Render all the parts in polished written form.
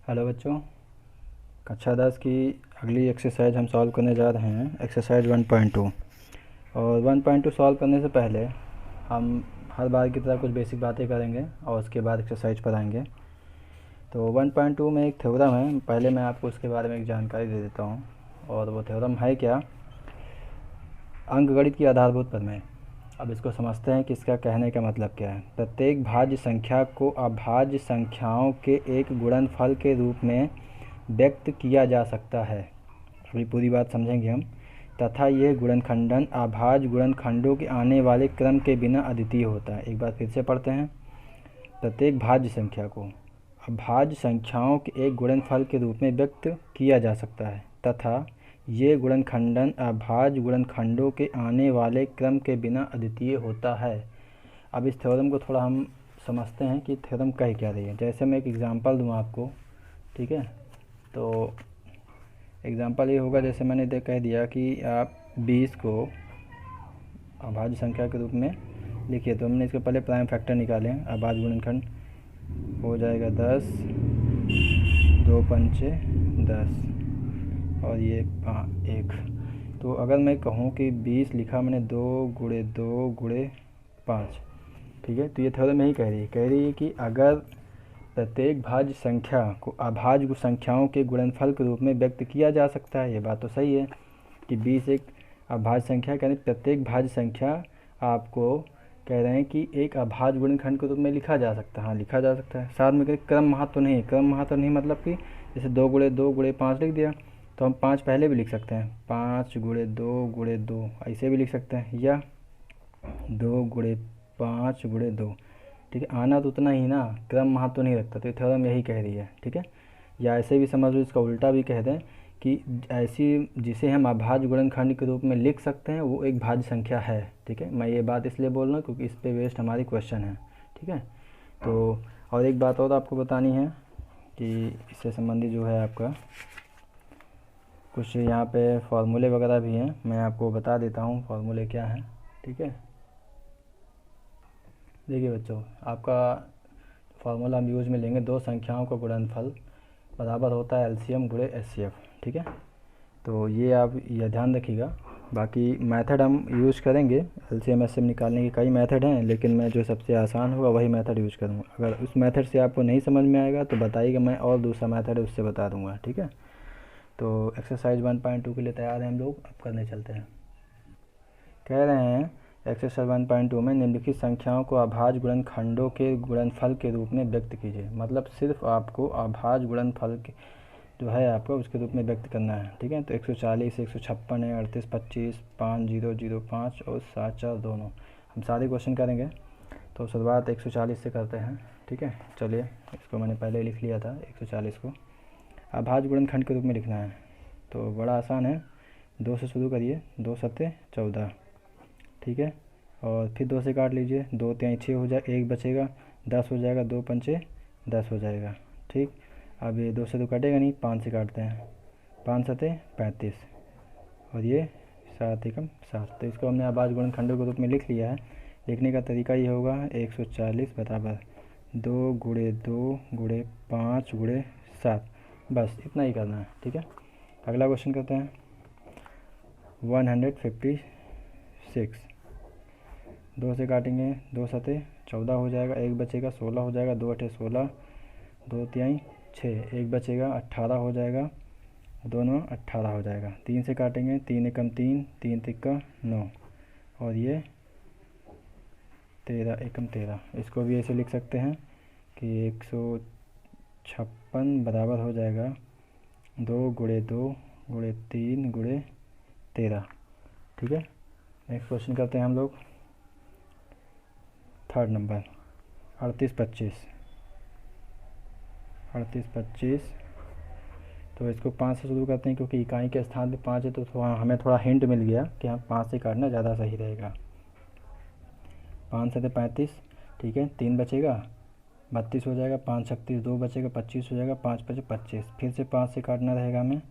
Hello बच्चों, कक्षा 10 की अगली एक्सरसाइज हम सॉल्व करने जा रहे हैं। एक्सरसाइज 1.2। और 1.2 सॉल्व करने से पहले हम हर बार की तरह कुछ बेसिक बातें करेंगे और उसके बाद एक्सरसाइज पर आएंगे। तो 1.2 में एक थ्योरम है, पहले मैं आपको उसके बारे में एक जानकारी दे देता हूँ। और वो थ्योरम है क्या? अंकगणित की आधारभूत प्रमेय। अब इसको समझते हैं कि इसका कहने का मतलब क्या है। प्रत्येक भाज्य संख्या को अभाज्य संख्याओं के एक गुणनफल के रूप में व्यक्त किया जा सकता है। अभी पूरी बात समझेंगे हम। तथा यह गुणनखंडन अभाज्य गुणनखंडों के आने वाले क्रम के बिना अद्वितीय होता है। एक बार फिर से पढ़ते हैं। प्रत्येक भाज्य संख्या को अभाज्य संख्याओं के एक गुणनफल के रूप में व्यक्त किया जा सकता है तथा ये गुणनखंडन अभाज्य गुणनखंडों के आने वाले क्रम के बिना अद्वितीय होता है। अब इस थ्योरम को थोड़ा हम समझते हैं कि थ्योरम कह क्या रही है। जैसे मैं एक एग्जांपल दूं आपको, ठीक है। तो एग्जांपल ये होगा, जैसे मैंने कह दिया कि आप 20 को अभाज्य संख्या के रूप में लिखिए। तो हमने इसके पहले प्राइम फैक्टर निकाले। अभाज्य गुणनखंड हो जाएगा 10, 2 पंचे 10 और ये 1। तो अगर मैं कहूँ कि 20 लिखा मैंने 2 गुणे 2 गुणे 5, ठीक है। तो ये थ्योरम यही कह रही है कि अगर प्रत्येक भाज्य संख्या को अभाज्य संख्याओं के गुणनफल के रूप में व्यक्त किया जा सकता है। ये बात तो सही है कि 20 एक अभाज्य संख्या, यानी प्रत्येक भाज्य संख्या आपको कह रहे हैं कि एक अभाज्य गुणनखंड के रूप में लिखा जा सकता है। हाँ, लिखा जा सकता है। साथ में क्रम महत्व नहीं है। क्रम महत्व नहीं मतलब कि जैसे 2 गुणे 2 गुणे 5 लिख दिया तो हम 5 पहले भी लिख सकते हैं। 5 गुणे 2 गुणे 2 ऐसे भी लिख सकते हैं, या 2 गुणे 5 गुणे 2, ठीक है। आना तो उतना ही ना, क्रम महत्व तो नहीं रखता। तो ये थ्योरम यही कह रही है, ठीक है। या ऐसे भी समझ लो, इसका उल्टा भी कह दें कि ऐसी जिसे हम अभाज्य गुणनखंड के रूप में लिख सकते हैं वो एक भाज्य संख्या है, ठीक है। मैं ये बात इसलिए बोल रहा हूँ क्योंकि इस पे बेस्ड हमारी क्वेश्चन है, ठीक है। तो और एक बात और आपको बतानी है कि इससे संबंधित जो है आपका कुछ यहाँ पे फॉर्मूले वगैरह भी हैं। मैं आपको बता देता हूँ फॉर्मूले क्या हैं, ठीक है। देखिए बच्चों, आपका फार्मूला हम यूज में लेंगे, दो संख्याओं का गुणनफल बराबर होता है एलसीएम गुणे एचसीएफ, ठीक है। तो ये आप यह ध्यान रखिएगा। बाकी मेथड हम यूज़ करेंगे, एलसीएम एचसीएफ निकालने के कई मेथड हैं, लेकिन मैं जो सबसे आसान होगा वही मेथड यूज़ करूँगा। अगर उस मेथड से आपको नहीं समझ में आएगा तो बताइएगा, मैं और दूसरा मेथड है उससे बता दूँगा, ठीक है। तो एक्सरसाइज 1.2 के लिए तैयार हैं हम लोग, अब करने चलते हैं। कह रहे हैं एक्सरसाइज 1.2 में निम्नलिखित संख्याओं को अभाज्य गुणनखंडों के गुणनफल के रूप में व्यक्त कीजिए। मतलब सिर्फ आपको अभाज्य गुणनफल के जो है आपको उसके रूप में व्यक्त करना है, ठीक है। तो 140, 156 है, 38, 25, 5005 और 74 दोनों। हम सारे क्वेश्चन करेंगे। तो शुरुआत 140 से करते हैं, ठीक है। चलिए, इसको मैंने पहले लिख लिया था। 140 को अभाज्य गुणनखंड के रूप में लिखना है तो बड़ा आसान है। 2 से शुरू करिए, 2 सत्ते 14, ठीक है। और फिर 2 से काट लीजिए, 2 3 6 हो जाए, 1 बचेगा, 10 हो जाएगा, 2 पंचे 10 हो जाएगा, ठीक। अब ये 2 से तो कटेगा नहीं, 5 से काटते हैं, 5 सत्ते 35 और ये 7 एकम 7। तो इसको हमने अभाज्य गुणनखंडों के रूप में लिख लिया है। लिखने का तरीका ये होगा 140 बराबर 2 गुणे 2 गुणे 5 गुणे 7, बस इतना ही करना है, ठीक है। अगला क्वेश्चन करते हैं 156। 2 से काटेंगे, 2 सत्ते 14 हो जाएगा, 1 बचेगा, 16 हो जाएगा, 2 अठे 16, 2 तिहाई 6, 1 बचेगा, 18 हो जाएगा, दोनों 18 हो जाएगा। 3 से काटेंगे, 3 एकम 3, 3 तिक्का 9 और ये 13 एकम 13। इसको भी ऐसे लिख सकते हैं कि 156 बराबर हो जाएगा 2 गुणे 2 गुणे 3 गुणे 13, ठीक है। नेक्स्ट क्वेश्चन करते हैं हम लोग, थर्ड नंबर 3825। तो इसको 5 से शुरू करते हैं क्योंकि इकाई के स्थान पे 5 है। तो हमें थोड़ा हिंट मिल गया कि हम 5 से काटना ज़्यादा सही रहेगा। 5 सत्ते 35, ठीक है। 3 बचेगा, 32 हो जाएगा, 5 36 2 बचेगा, 25 हो जाएगा, 5 पचे 25। फिर से 5 से काटना रहेगा हमें,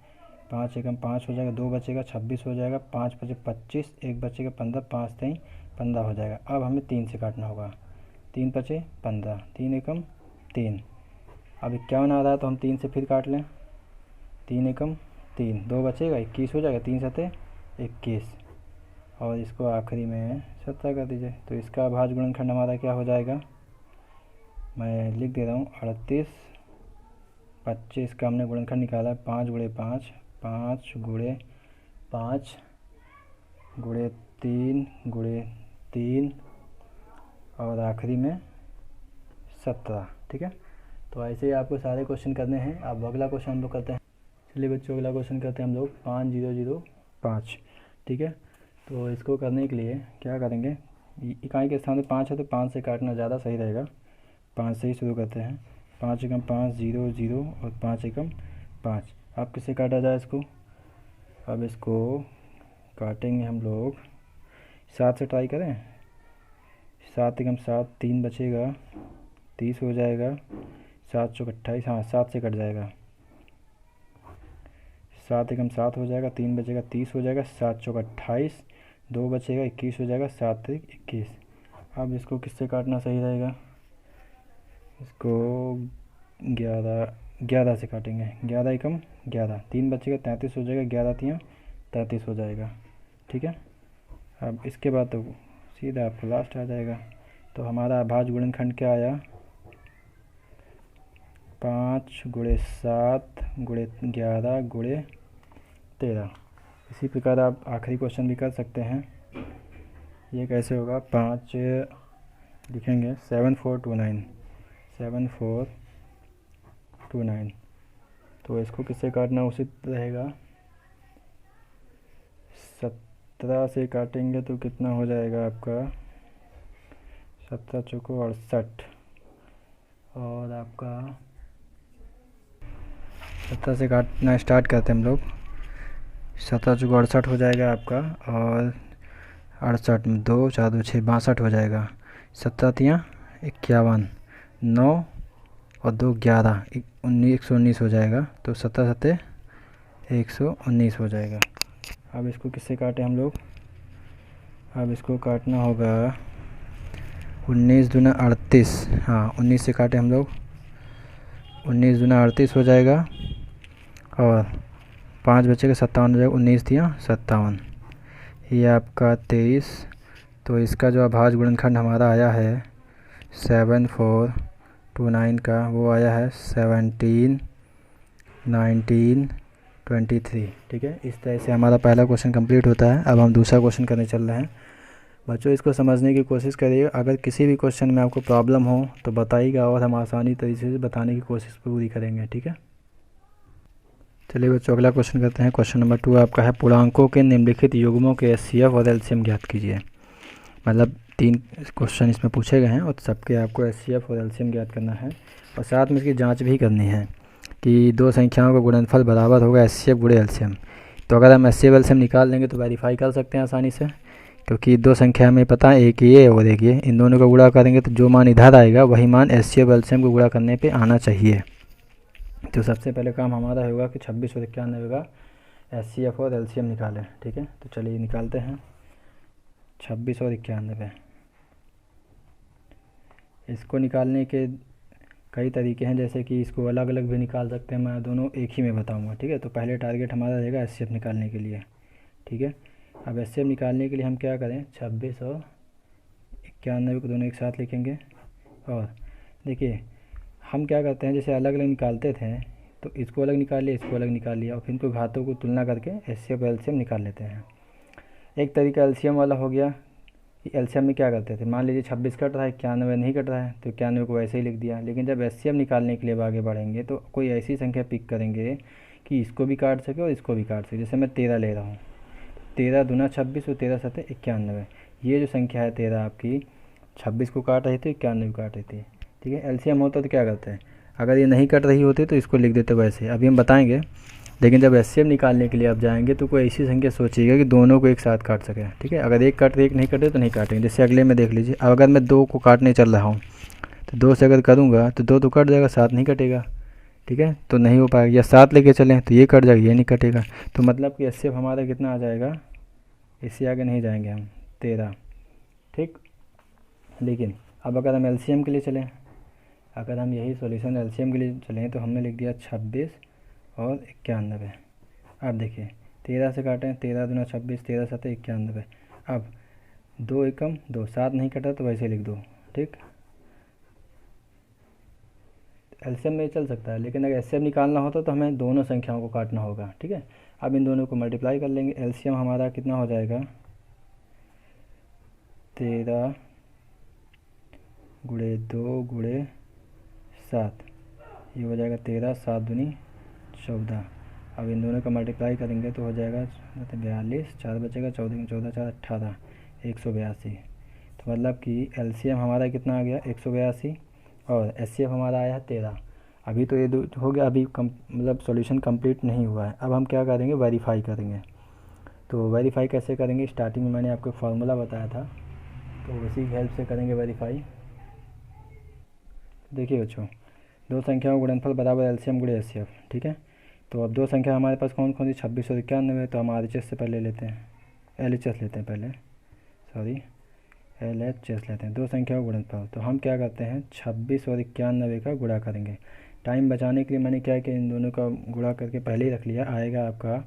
5 एकम 5 हो जाएगा, 2 बचेगा, 26 हो जाएगा, 5 पचे 25, 1 बचेगा 15, 5 तेई 15 हो जाएगा। अब हमें 3 से काटना होगा, 3 पचे 15, 3 एकम 3, अब 51 आ रहा है तो हम 3 से फिर काट लें, 3 एकम 3, 2 बचेगा, 21 हो जाएगा, 3 सते 21, और इसको आखिरी में 17 कर दीजिए। तो इसका अभाज्य गुणनखंड हमारा क्या हो जाएगा, मैं लिख दे रहा हूँ 38, 25 का हमने गुणनखंड निकाला है, 5 गुणे 5, 5 गुणे 5 गुणे 3 गुणे 3, और आखिरी में 17। ठीक है, तो ऐसे ही आपको सारे क्वेश्चन करने हैं। अब अगला क्वेश्चन हम लोग करते हैं। चलिए बच्चों, अगला क्वेश्चन करते हैं हम लोग 5005। ठीक है, तो इसको करने के लिए क्या करेंगे, इकाई के स्थान पे 5 है तो 5 से काटना ज़्यादा सही रहेगा। 5 से ही शुरू करते हैं। 5 एकम 5 0 0 और 5 एकम 5। अब किससे काटा जाए इसको, अब इसको काटेंगे हम लोग 7 से ट्राई करें। 7 एकम 7, 3 बचेगा, 30 हो जाएगा, 7 चौक 28, हाँ 7 से कट जाएगा, 7 एकम 7 हो जाएगा, 3 बचेगा, 30 हो जाएगा, 7 चौक 28, 2 बचेगा, 21 हो जाएगा, 7 त्रिक 21। अब इसको किससे काटना सही रहेगा, इसको 11 से काटेंगे। 11 एकम 11, 3 बचेगा, 33 हो जाएगा, 11 तियाँ 33 हो जाएगा। ठीक है, अब इसके बाद तो सीधा आपको लास्ट आ जाएगा। तो हमारा अभाज्य गुणनखंड क्या आया, 5 गुणे 7 गुणे 11 गुणे 13। इसी प्रकार आप आखिरी क्वेश्चन भी कर सकते हैं। ये कैसे होगा, 5 लिखेंगे 7429, 7429। तो इसको किससे काटना उचित रहेगा, 17 से काटेंगे तो कितना हो जाएगा आपका, 17 चौको 68, और आपका 17 से काटना स्टार्ट करते हैं हम लोग। 17 चौको 68 हो जाएगा आपका, और 68 में 2 4 2 6 62 हो जाएगा। 17 तियाँ 51, 9 और 2 11, 119 हो जाएगा। तो 17 सत्ते 119 हो जाएगा। अब इसको किससे काटें हम लोग, अब इसको काटना होगा 19 दूना 38, हाँ 19 से काटें हम लोग, 19 दूना 38 हो जाएगा, और 5 बचेगा, 57 हो जाएगा, 19 दिया 57, ये आपका 23। तो इसका जो अभाज्य गुणनखंड हमारा आया है 7429 का, वो आया है 17 19 23। ठीक है, इस तरह से हमारा पहला क्वेश्चन कंप्लीट होता है। अब हम दूसरा क्वेश्चन करने चल रहे हैं। बच्चों, इसको समझने की कोशिश करिए। अगर किसी भी क्वेश्चन में आपको प्रॉब्लम हो तो बताइएगा, और हम आसानी तरीके से बताने की कोशिश पूरी करेंगे। ठीक है, चलिए बच्चों, अगला क्वेश्चन करते हैं। क्वेश्चन नंबर 2 आपका है, पूर्णांकों के निम्नलिखित युग्मों के एचसीएफ और एलसीएम ज्ञात कीजिए। मतलब 3 क्वेश्चन इसमें पूछे गए हैं, और सबके आपको एचसीएफ और एलसीएम ज्ञात करना है, और साथ में इसकी जांच भी करनी है कि 2 संख्याओं का गुणनफल बराबर होगा एचसीएफ गुणे एलसीएम। तो अगर हम एचसीएफ एलसीएम निकाल लेंगे तो वेरीफाई कर सकते हैं आसानी से, क्योंकि 2 संख्या में पता है, एक ये और एक ये, इन दोनों का गुणा करेंगे तो जो मान इधर आएगा वही मान एचसीएफ एलसीएम को गुणा करने पे आना चाहिए। तो सबसे पहले काम हमारा होगा कि 26 और 91 का एचसीएफ और एलसीएम निकालें। ठीक है, तो चलिए निकालते हैं 26 और 91। इसको निकालने के कई तरीके हैं, जैसे कि इसको अलग अलग भी निकाल सकते हैं, मैं दोनों एक ही में बताऊंगा। ठीक है, तो पहले टारगेट हमारा रहेगा एचसीएफ निकालने के लिए। ठीक है, अब एचसीएफ निकालने के लिए हम क्या करें, 26 और 91 को दोनों एक साथ लिखेंगे। और देखिए हम क्या करते हैं, जैसे अलग अलग निकालते थे तो इसको अलग निकाल लिया, इसको अलग निकाल लिया, और फिर इनको घातों को तुलना करके एचसीएफ एलसीएम निकाल लेते हैं। एक तरीका एलसीएम वाला हो गया कि एलसीएम में क्या करते थे, मान लीजिए 26 कट रहा है, 91 नहीं कट रहा है, तो 91 को वैसे ही लिख दिया। लेकिन जब एचसीएम निकालने के लिए अब आगे बढ़ेंगे तो कोई ऐसी संख्या पिक करेंगे कि इसको भी काट सके और इसको भी काट सके। जैसे मैं 13 ले रहा हूँ, 13 दूना 26 और 13 सत्ते 91। ये जो संख्या है 13 आपकी 26 को काट रही थी, 91 को काट रही थी। ठीक है, एलसीएम होता तो क्या करते हैं, अगर ये नहीं कट रही होती तो इसको लिख देते वैसे, अभी हम बताएंगे। लेकिन जब एचसीएम निकालने के लिए आप जाएंगे तो कोई ऐसी संख्या सोचिएगा कि दोनों को एक साथ काट सके। ठीक है, अगर एक काट रही एक नहीं कटे तो नहीं काटेंगे। जैसे अगले में देख लीजिए, अब अगर मैं 2 को काटने चल रहा हूँ तो 2 से अगर करूँगा तो 2 तो कट जाएगा, 7 नहीं कटेगा। ठीक है, तो नहीं हो पाएगा। या 7 लेके चलें तो ये कट जाएगा, ये नहीं कटेगा। तो मतलब कि एचसीएफ हमारा कितना आ जाएगा, इससे आगे नहीं जाएंगे हम, 13। ठीक, लेकिन अब अगर हम एलसीएम के लिए चलें, अगर हम यही सॉल्यूशन एलसीएम के लिए चलें तो हमने लिख दिया 26 और 91। अब देखिए 13 से काटें, 13 दूना 26, 13 सत्ते 91। अब 2 एकम 2, 7 नहीं कटा तो वैसे लिख दो, ठीक। एलसीएम में चल सकता है, लेकिन अगर एलसीएम निकालना होता तो हमें दोनों संख्याओं को काटना होगा, ठीक है। अब इन दोनों को मल्टीप्लाई कर लेंगे। एलसीएम हमारा कितना हो जाएगा, 13 गुणे 2 गुणे 7, ये हो जाएगा 13, 7 दूनी 14। अब इन दोनों का मल्टीप्लाई करेंगे तो हो जाएगा 42, 4 बचेगा, 14 14 4 18, 182। तो मतलब कि एलसीएम हमारा कितना आ गया, 182, और एचसीएफ हमारा आया है 13। अभी तो ये दो हो गया, अभी मतलब सॉल्यूशन कंप्लीट नहीं हुआ है। अब हम क्या करेंगे, वेरीफाई करेंगे। तो वेरीफाई कैसे करेंगे, स्टार्टिंग में मैंने आपको फार्मूला बताया था, तो उसी की हेल्प से करेंगे वेरीफाई। देखिए बच्चों, दो संख्याओं का गुणनफल बराबर एलसीएम गुणे एचसीएफ, ठीक है। तो अब दो संख्या हमारे पास कौन कौन सी, 26 और 91। तो हम आरएचएस से पहले लेते हैं, एलएचएस लेते हैं पहले, सॉरी एलएचएस लेते हैं, दो संख्याओं का गुणनफल। तो हम क्या करते हैं, 26 और 91 का गुणा करेंगे। टाइम बचाने के लिए मैंने क्या किया, इन दोनों का गुणा करके पहले ही रख लिया। आएगा आपका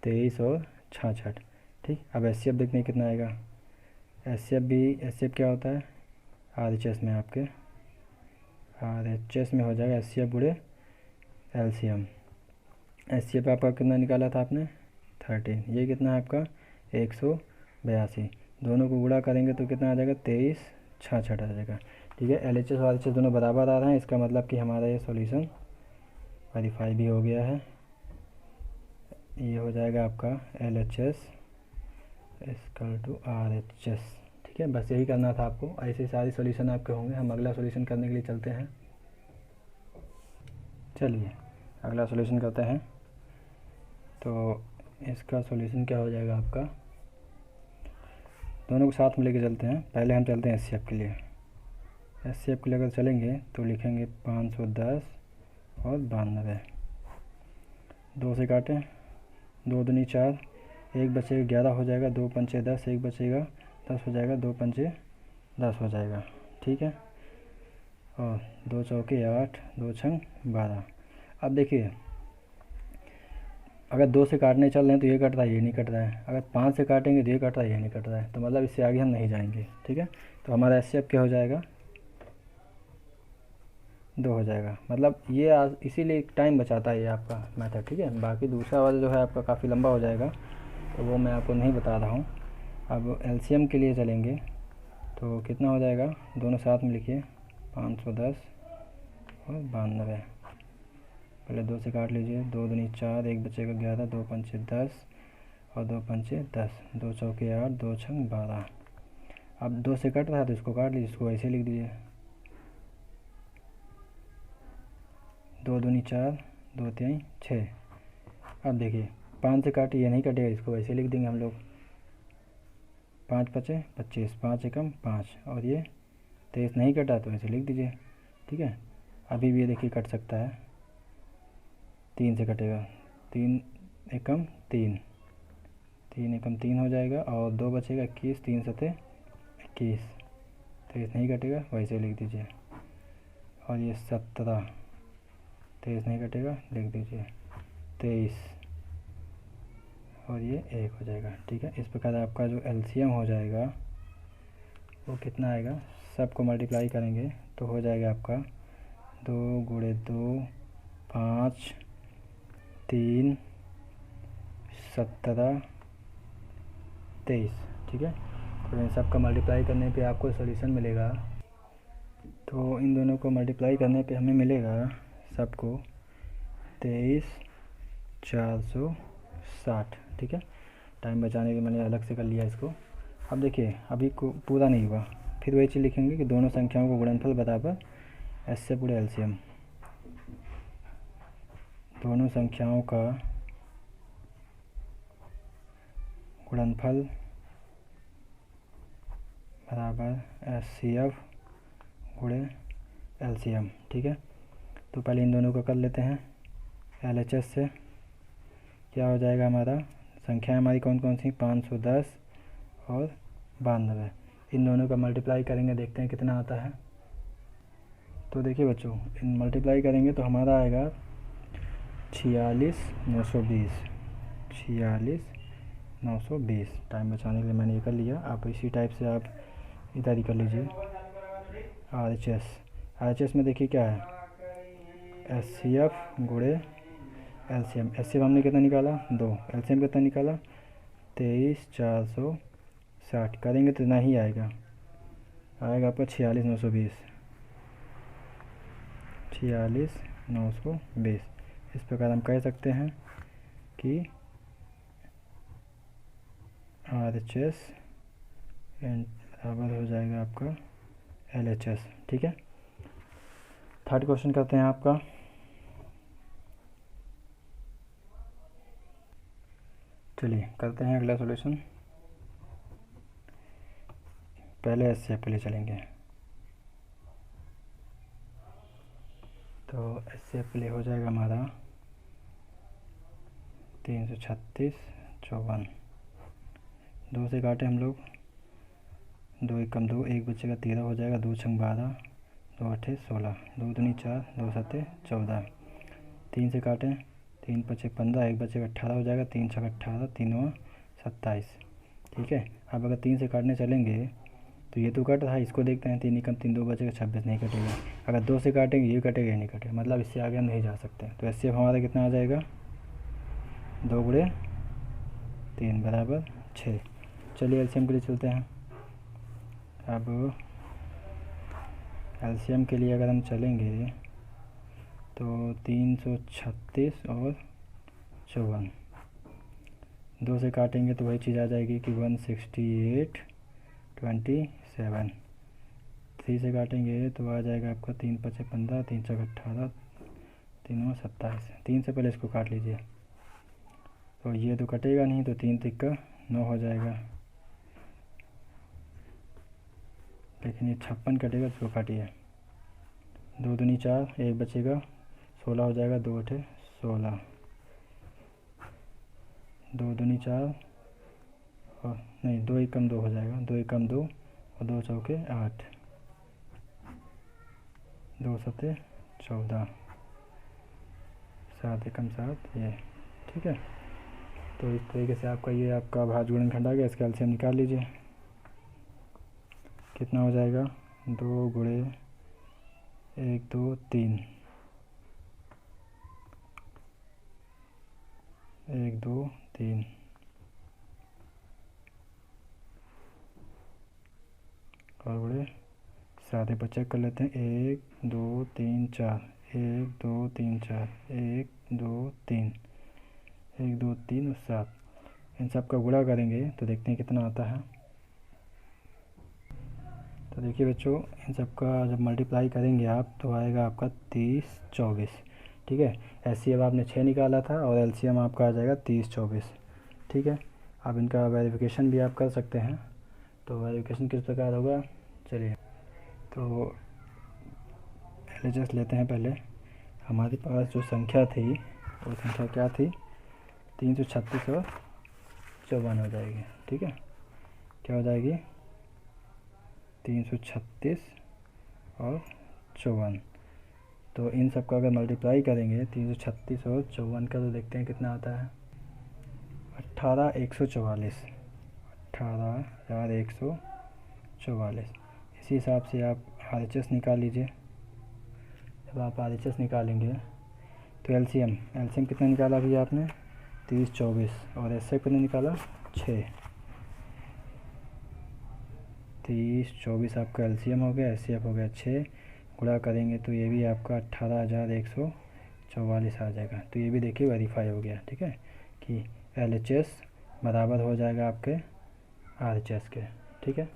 23 और 66, ठीक। अब एचसीएफ देखते हैं कितना आएगा। एचसीएफ क्या होता है, आरएचएस में आपके, आरएचएस में हो जाएगा एचसीएफ गुणे एलसीएम। एचसीएफ आपका कितना निकाला था आपने, 13। ये कितना है आपका, 182। दोनों को गुणा करेंगे तो कितना आ जाएगा, 23 66 आ जाएगा, ठीक है। एलएचएस और आरएचएस दोनों बराबर आ रहे हैं, इसका मतलब कि हमारा ये सॉल्यूशन वेरीफाई भी हो गया है। ये हो जाएगा आपका एलएचएस इक्वल टू आरएचएस, ठीक है। बस यही करना था आपको, ऐसे सारे सॉल्यूशन आपके होंगे। हम अगला सॉल्यूशन करने के लिए चलते हैं। चलिए अगला सॉल्यूशन करते हैं। तो इसका सॉल्यूशन क्या हो जाएगा आपका, दोनों को साथ में लेके चलते हैं। पहले हम चलते हैं एचसीएफ के लिए। एचसीएफ के लिए अगर चलेंगे तो लिखेंगे 510 और 92। 2 से काटें, 2 दूनी 4, 1 बचेगा 11 हो जाएगा, 2 पंचे 10, 1 बचेगा 10 हो जाएगा, 2 पंचे 10 हो जाएगा, ठीक है। और 2 चौके 8, 2 छंग 12। अब देखिए, अगर 2 से काटने चल रहे हैं तो ये कट रहा है, ये नहीं कट रहा है। अगर 5 से काटेंगे तो ये कट रहा है, ये नहीं कट रहा है। तो मतलब इससे आगे हम नहीं जाएंगे, ठीक है। तो हमारा एचसीएफ क्या हो जाएगा, 2 हो जाएगा। मतलब ये इसीलिए टाइम बचाता है ये आपका मेथड, ठीक है। बाकी दूसरा वाला जो है आपका काफ़ी लंबा हो जाएगा, तो वो मैं आपको नहीं बता रहा हूँ। अब एलसीएम के लिए चलेंगे तो कितना हो जाएगा, दोनों साथ में लिखिए, 510 और 92। पहले 2 से काट लीजिए, 2 दूनी 4, 1 बचेगा 11, 2 पंचे 10 और 2 पंचे 10, 2 चौके 8, 2 छंग 12। अब 2 से कट रहा है तो इसको काट लीजिए, इसको ऐसे लिख दीजिए, 2 दूनी 4, 2 3 6। अब देखिए 5 से काटे, ये नहीं कटेगा, इसको ऐसे लिख देंगे हम लोग, 5 पचे 25, 5 एकम 5, और ये 23 नहीं कटा तो ऐसे लिख दीजिए, ठीक है। अभी भी ये देखिए कट सकता है, 3 से कटेगा, 3 एकम 3, 3 एकम 3 हो जाएगा, और 2 बचेगा 21, 3 सते 21, 23 नहीं कटेगा, वैसे लिख दीजिए। और ये 17, 23 नहीं कटेगा, लिख दीजिए 23, और ये 1 हो जाएगा, ठीक है। इस प्रकार आपका जो एलसीएम हो जाएगा वो कितना आएगा, सबको मल्टीप्लाई करेंगे तो हो जाएगा आपका 2 गुणे 2 5 3 17 23, ठीक है। तो इन सब का मल्टीप्लाई करने पे आपको सॉल्यूशन मिलेगा। तो इन दोनों को मल्टीप्लाई करने पे हमें मिलेगा सबको 23,460, ठीक है। टाइम बचाने के मैंने अलग से कर लिया इसको। अब देखिए अभी को पूरा नहीं हुआ, फिर वही चीज़ लिखेंगे कि दोनों संख्याओं को गुणनफल बराबर एचसीएफ गुणे एलसीएम। दोनों संख्याओं का गुणनफल बराबर एचसीएफ गुणे एलसीएम, ठीक है। तो पहले इन दोनों को कर लेते हैं एलएचएस से। क्या हो जाएगा हमारा, संख्याएं हमारी कौन कौन सी, 510 और 92। इन दोनों का मल्टीप्लाई करेंगे, देखते हैं कितना आता है। तो देखिए बच्चों, इन मल्टीप्लाई करेंगे तो हमारा आएगा 46,920। 46,920। टाइम बचाने के लिए मैंने ये कर लिया। आप इसी टाइप से आप इधर ही कर लीजिए। RHS में देखिए क्या है, HCF गुणे LCM। HCF हमने कितना निकाला 2, LCM कितना निकाला 23,460। करेंगे तो इतना ही आएगा आपका 46,920। 46,920। इस प्रकार हम कह सकते हैं कि RHS बराबर हो जाएगा आपका LHS। ठीक है, थर्ड क्वेश्चन करते हैं आपका। चलिए करते हैं अगला सॉल्यूशन। पहले HCF के लिए चलेंगे। तो HCF के लिए हो जाएगा हमारा 336,54। 2 से काटे हम लोग, 2 एकम 2, 1 बचेगा 13 हो जाएगा। 2 छंग 12, 2 अठे 16, 2 दूनी 4, 2 सत्ते 14। 3 से काटें, 3 पचे 15, 1 बचेगा 18 हो जाएगा। 3 छक 18, 3 27। ठीक है, अब अगर 3 से काटने चलेंगे तो ये तो कट रहा है, इसको देखते हैं। 3 एकम 3, 2 बचेगा 26, नहीं कटेगा। अगर 2 से काटेंगे ये कटेगा, ये नहीं कटेगा, मतलब इससे आगे हम नहीं जा सकते। तो HCF हमारा कितना आ जाएगा 2 गुणे 3 बराबर 6। चलिए LCM के लिए चलते हैं। अब LCM के लिए अगर हम चलेंगे तो 336 और 54, 2 से काटेंगे तो वही चीज़ आ जाएगी कि 168.27। 3 से काटेंगे तो आ जाएगा आपका 3 पचे 15, 3 छक 18, 3 27। 3 से पहले इसको काट लीजिए, तो ये तो कटेगा नहीं, तो 3 तिक्का 9 हो जाएगा। लेकिन ये 56 कटेगा, इसको काटिए। 2 दूनी 4, 1 बचेगा 16 हो जाएगा। 2 अठे 16, 2 दूनी 4 और नहीं 2 एकम 2 हो जाएगा। 2 एकम 2 और 2 चौके 8, 2 सत्ते 14, 7 एकम 7 ये। ठीक है, तो इस तरीके से आपका ये आपका भाज्य गुणनखंड आ गया। इसका LCM निकाल लीजिए, कितना हो जाएगा 2 गुणे 1 2 3, 1 2 3 और गुणे 7। एक बार चेक कर लेते हैं, 1 2 3 4, 1 2 3 4, 1 2 3, 1 2 3 और 7। इन सब का गुणा करेंगे तो देखते हैं कितना आता है। तो देखिए बच्चों, इन सब का जब मल्टीप्लाई करेंगे आप तो आएगा आपका 30 24। ठीक है, HCF आपने 6 निकाला था और LCM आपका आ जाएगा 30 24। ठीक है, अब इनका वेरिफिकेशन भी आप कर सकते हैं। तो वेरिफिकेशन किस प्रकार होगा, चलिए तो LHS लेते हैं। पहले हमारे पास जो संख्या थी वो संख्या क्या थी, 336 और 54 हो जाएगी। ठीक है, क्या हो जाएगी 336 और 54। तो इन सब का अगर मल्टीप्लाई करेंगे 336 और 54 का, तो देखते हैं कितना आता है 18,144। 18,144। इसी हिसाब से आप RHS निकाल लीजिए। जब आप RHS निकालेंगे तो LCM कितना निकाला अभी आपने 30 24 और HCF कितना निकाला 6। 30 24 आपका LCM हो गया, HCF हो गया 6। गुणा करेंगे तो ये भी आपका 18,144 आ जाएगा। तो ये भी देखिए वेरीफाई हो गया। ठीक है, कि LHS बराबर हो जाएगा आपके RHS के। ठीक है,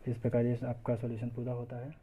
इस प्रकार ये आपका सॉल्यूशन पूरा होता है।